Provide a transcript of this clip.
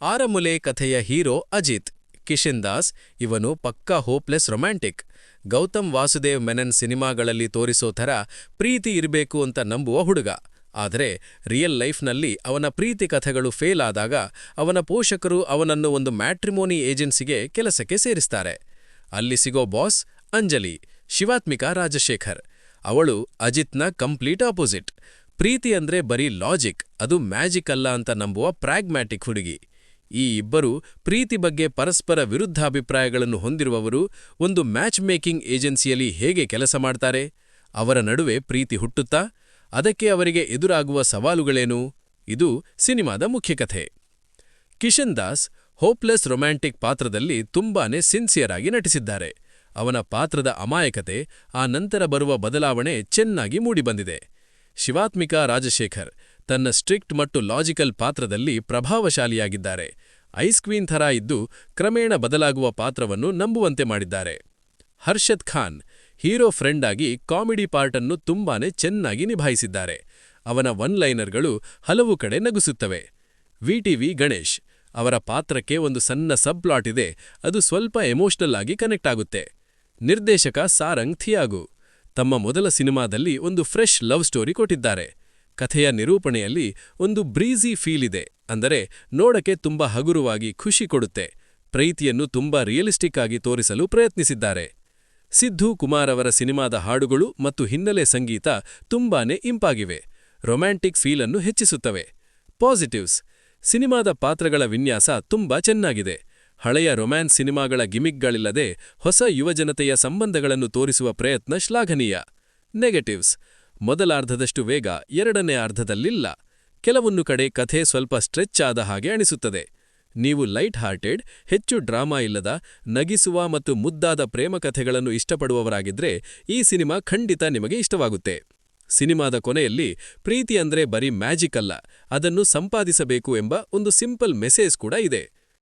ಆರಮುಲೆ ಕಥೆಯ ಹೀರೋ ಅಜಿತ್ ಕಿಶನ್ ದಾಸ್. ಇವನು ಪಕ್ಕಾ ಹೋಪ್ಲೆಸ್ ರೊಮ್ಯಾಂಟಿಕ್. ಗೌತಮ್ ವಾಸುದೇವ್ ಮೆನನ್ ಸಿನಿಮಾಗಳಲ್ಲಿ ತೋರಿಸೋ ಥರ ಪ್ರೀತಿ ಇರಬೇಕು ಅಂತ ನಂಬುವ ಹುಡುಗ. ಆದರೆ ರಿಯಲ್ ಲೈಫ್ನಲ್ಲಿ ಅವನ ಪ್ರೀತಿ ಕಥೆಗಳು ಫೇಲ್ ಆದಾಗ ಅವನ ಪೋಷಕರು ಅವನನ್ನು ಒಂದು ಮ್ಯಾಟ್ರಿಮೋನಿ ಏಜೆನ್ಸಿಗೆ ಕೆಲಸಕ್ಕೆ ಸೇರಿಸ್ತಾರೆ. ಅಲ್ಲಿ ಸಿಗೋ ಬಾಸ್ ಅಂಜಲಿ, ಶಿವಾತ್ಮಿಕಾ ರಾಜಶೇಖರ್. ಅವಳು ಅಜಿತ್ನ ಕಂಪ್ಲೀಟ್ ಆಪೋಸಿಟ್. ಪ್ರೀತಿ ಅಂದ್ರೆ ಬರೀ ಲಾಜಿಕ್, ಅದು ಮ್ಯಾಜಿಕ್ ಅಲ್ಲ ಅಂತ ನಂಬುವ ಪ್ರಾಗ್ಮ್ಯಾಟಿಕ್ ಹುಡುಗಿ. ಈ ಇಬ್ಬರು ಪ್ರೀತಿ ಬಗ್ಗೆ ಪರಸ್ಪರ ವಿರುದ್ಧಾಭಿಪ್ರಾಯಗಳನ್ನು ಹೊಂದಿರುವವರು ಒಂದು ಮ್ಯಾಚ್ ಮೇಕಿಂಗ್ ಏಜೆನ್ಸಿಯಲ್ಲಿ ಹೇಗೆ ಕೆಲಸ ಮಾಡ್ತಾರೆ? ಅವರ ನಡುವೆ ಪ್ರೀತಿ ಹುಟ್ಟುತ್ತಾ? ಅದಕ್ಕೆ ಅವರಿಗೆ ಎದುರಾಗುವ ಸವಾಲುಗಳೇನು? ಇದು ಸಿನಿಮಾದ ಮುಖ್ಯ ಕಥೆ. ಕಿಶನ್ ದಾಸ್ ಹೋಪ್ಲೆಸ್ ರೊಮ್ಯಾಂಟಿಕ್ ಪಾತ್ರದಲ್ಲಿ ತುಂಬಾನೇ ಸಿನ್ಸಿಯರ್ ಆಗಿ ನಟಿಸಿದ್ದಾರೆ. ಅವನ ಪಾತ್ರದ ಅಮಾಯಕತೆ, ಆ ನಂತರ ಬರುವ ಬದಲಾವಣೆ ಚೆನ್ನಾಗಿ ಮೂಡಿಬಂದಿದೆ. ಶಿವಾತ್ಮಿಕಾ ರಾಜಶೇಖರ್ ತನ್ನ ಸ್ಟ್ರಿಕ್ಟ್ ಮತ್ತು ಲಾಜಿಕಲ್ ಪಾತ್ರದಲ್ಲಿ ಪ್ರಭಾವಶಾಲಿಯಾಗಿದ್ದಾರೆ. ಐಸ್ ಕ್ವೀನ್ ಥರ ಇದ್ದು ಕ್ರಮೇಣ ಬದಲಾಗುವ ಪಾತ್ರವನ್ನು ನಂಬುವಂತೆ ಮಾಡಿದ್ದಾರೆ. ಹರ್ಷದ್ ಖಾನ್ ಹೀರೋ ಫ್ರೆಂಡ್ ಆಗಿ ಕಾಮಿಡಿ ಪಾರ್ಟನ್ನು ತುಂಬಾನೇ ಚೆನ್ನಾಗಿ ನಿಭಾಯಿಸಿದ್ದಾರೆ. ಅವನ ಒನ್ ಲೈನರ್ಗಳು ಹಲವು ಕಡೆ ನಗಿಸುತ್ತವೆ. ವಿಟಿವಿ ಗಣೇಶ್ ಅವರ ಪಾತ್ರಕ್ಕೆ ಒಂದು ಸಣ್ಣ ಸಬ್ ಪ್ಲಾಟ್ ಇದೆ, ಅದು ಸ್ವಲ್ಪ ಎಮೋಷನಲ್ ಆಗಿ ಕನೆಕ್ಟ್ ಆಗುತ್ತೆ. ನಿರ್ದೇಶಕ ಸಾರಂಗ್ ಥಿಯಾಗು ತಮ್ಮ ಮೊದಲ ಸಿನಿಮಾದಲ್ಲಿ ಒಂದು ಫ್ರೆಶ್ ಲವ್ ಸ್ಟೋರಿ ಕೊಟ್ಟಿದ್ದಾರೆ. ಕಥೆಯ ನಿರೂಪಣೆಯಲ್ಲಿ ಒಂದು ಬ್ರೀಝಿ ಫೀಲ್ ಇದೆ, ಅಂದರೆ ನೋಡಕ್ಕೆ ತುಂಬಾ ಹಗುರವಾಗಿ ಖುಷಿ ಕೊಡುತ್ತೆ. ಪ್ರೀತಿಯನ್ನು ತುಂಬಾ ರಿಯಲಿಸ್ಟಿಕ್ ಆಗಿ ತೋರಿಸಲು ಪ್ರಯತ್ನಿಸಿದ್ದಾರೆ. ಸಿದ್ದು ಕುಮಾರ್ ಅವರ ಸಿನಿಮಾದ ಹಾಡುಗಳು ಮತ್ತು ಹಿನ್ನೆಲೆ ಸಂಗೀತ ತುಂಬಾನೇ ಇಂಪಾಗಿವೆ, ರೊಮ್ಯಾಂಟಿಕ್ ಫೀಲನ್ನು ಹೆಚ್ಚಿಸುತ್ತವೆ. ಪಾಸಿಟಿವ್ಸ್: ಸಿನಿಮಾದ ಪಾತ್ರಗಳ ವಿನ್ಯಾಸ ತುಂಬಾ ಚೆನ್ನಾಗಿದೆ. ಹಳೆಯ ರೊಮ್ಯಾನ್ಸ್ ಸಿನಿಮಾಗಳ ಗಿಮಿಕ್ಗಳಿಲ್ಲದೆ ಹೊಸ ಯುವಜನತೆಯ ಸಂಬಂಧಗಳನ್ನು ತೋರಿಸುವ ಪ್ರಯತ್ನ ಶ್ಲಾಘನೀಯ. ನೆಗೆಟಿವ್ಸ್: ಮೊದಲಾರ್ಧದಷ್ಟು ವೇಗ ಎರಡನೇ ಅರ್ಧದಲ್ಲಿಲ್ಲ. ಕೆಲವೊಂದು ಕಡೆ ಕಥೆ ಸ್ವಲ್ಪ ಸ್ಟ್ರೆಚ್ ಆದ ಹಾಗೆ ಅನಿಸುತ್ತದೆ. ನೀವು ಲೈಟ್ ಹಾರ್ಟೆಡ್, ಹೆಚ್ಚು ಡ್ರಾಮಾ ಇಲ್ಲದ, ನಗಿಸುವ ಮತ್ತು ಮುದ್ದಾದ ಪ್ರೇಮ ಕಥೆಗಳನ್ನು ಇಷ್ಟಪಡುವವರಾಗಿದ್ರೆ ಈ ಸಿನಿಮಾ ಖಂಡಿತ ನಿಮಗೆ ಇಷ್ಟವಾಗುತ್ತೆ. ಸಿನಿಮಾದ ಕೊನೆಯಲ್ಲಿ ಪ್ರೀತಿ ಅಂದ್ರೆ ಬರೀ ಮ್ಯಾಜಿಕ್ ಅಲ್ಲ, ಅದನ್ನು ಸಂಪಾದಿಸಬೇಕು ಎಂಬ ಒಂದು ಸಿಂಪಲ್ ಮೆಸೇಜ್ ಕೂಡ ಇದೆ.